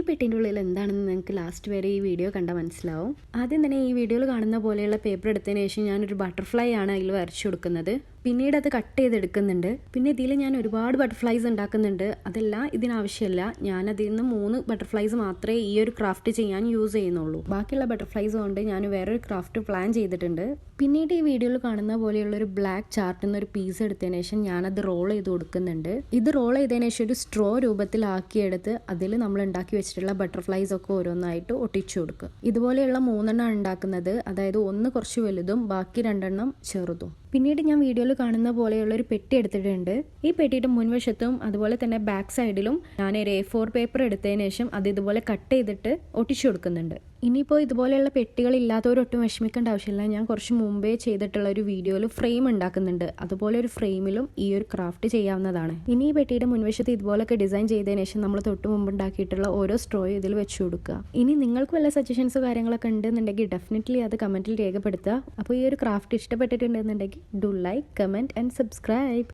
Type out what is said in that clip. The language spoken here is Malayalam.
പെട്ടിൻ്റെ ഉള്ളിൽ എന്താണെന്ന് നിങ്ങൾക്ക് ലാസ്റ്റ് വരെ ഈ വീഡിയോ കണ്ടാൽ മനസ്സിലാവും. ആദ്യം തന്നെ ഈ വീഡിയോയിൽ കാണുന്ന പോലെയുള്ള പേപ്പർ എടുത്തതിന് ശേഷം ഞാനൊരു ബട്ടർഫ്ലൈ ആണ് അതിൽ വരച്ചു കൊടുക്കുന്നത്. പിന്നീട് അത് കട്ട് ചെയ്തെടുക്കുന്നുണ്ട്. പിന്നെ ഇതിൽ ഞാൻ ഒരുപാട് ബട്ടർഫ്ലൈസ് ഉണ്ടാക്കുന്നുണ്ട്. അതെല്ലാം ഇതിനാവശ്യമല്ല. ഞാനതിൽ നിന്ന് 3 ബട്ടർഫ്ലൈസ് മാത്രമേ ഈ ഒരു ക്രാഫ്റ്റ് ചെയ്യാൻ യൂസ് ചെയ്യുന്നുള്ളൂ. ബാക്കിയുള്ള ബട്ടർഫ്ലൈസ് കൊണ്ട് ഞാൻ വേറൊരു ക്രാഫ്റ്റ് പ്ലാൻ ചെയ്തിട്ടുണ്ട്. പിന്നീട് ഈ വീഡിയോയിൽ കാണുന്ന പോലെയുള്ള ഒരു ബ്ലാക്ക് ചാർട്ടിൽ നിന്ന് ഒരു പീസ് എടുത്തതിന് ശേഷം ഞാനത് റോൾ ചെയ്ത് കൊടുക്കുന്നുണ്ട്. ഇത് റോൾ ചെയ്തതിന് ശേഷം ഒരു സ്ട്രോ രൂപത്തിലാക്കിയെടുത്ത് അതിൽ നമ്മൾ ഉണ്ടാക്കി വെച്ചിട്ടുള്ള ബട്ടർഫ്ലൈസ് ഒക്കെ ഓരോന്നായിട്ട് ഒട്ടിച്ചു കൊടുക്കുക. ഇതുപോലെയുള്ള 3 എണ്ണം ഉണ്ടാക്കുന്നത്. അതായത് ഒന്ന് കുറച്ച് വലുതും ബാക്കി 2 എണ്ണം ചെറുതും. പിന്നീട് ഞാൻ വീഡിയോയിൽ കാണുന്ന പോലെയുള്ള ഒരു പെട്ടി എടുത്തിട്ടുണ്ട്. ഈ പെട്ടിയുടെ മുൻവശത്തും അതുപോലെ തന്നെ ബാക്ക് സൈഡിലും ഞാൻ ഒരു A4 പേപ്പർ എടുത്തതിന് ശേഷം അത് ഇതുപോലെ കട്ട് ചെയ്തിട്ട് ഒട്ടിച്ചു കൊടുക്കുന്നുണ്ട്. ഇനിയിപ്പോൾ ഇതുപോലെയുള്ള പെട്ടികൾ ഇല്ലാത്തവരൊട്ടും വിഷമിക്കേണ്ട ആവശ്യമില്ല. ഞാൻ കുറച്ച് മുമ്പേ ചെയ്തിട്ടുള്ള ഒരു വീഡിയോയിൽ ഫ്രെയിം ഉണ്ടാക്കുന്നുണ്ട്. അതുപോലെ ഒരു ഫ്രെയിമിലും ഈ ഒരു ക്രാഫ്റ്റ് ചെയ്യാവുന്നതാണ്. ഇനി ഈ പെട്ടിയുടെ മുൻവശത്ത് ഇതുപോലൊക്കെ ഡിസൈൻ ചെയ്തതിന് ശേഷം നമ്മൾ തൊട്ട് മുമ്പ് ഉണ്ടാക്കിയിട്ടുള്ള ഓരോ സ്ട്രോയും ഇതിൽ വെച്ച് കൊടുക്കുക. ഇനി നിങ്ങൾക്ക് വല്ല സജഷൻസോ കാര്യങ്ങളൊക്കെ ഉണ്ടെന്നുണ്ടെങ്കിൽ ഡെഫിനറ്റ്ലി അത് കമൻറ്റിൽ രേഖപ്പെടുത്തുക. അപ്പോൾ ഈ ഒരു ക്രാഫ്റ്റ് ഇഷ്ടപ്പെട്ടിട്ടുണ്ടെന്നുണ്ടെങ്കിൽ do like, comment and subscribe.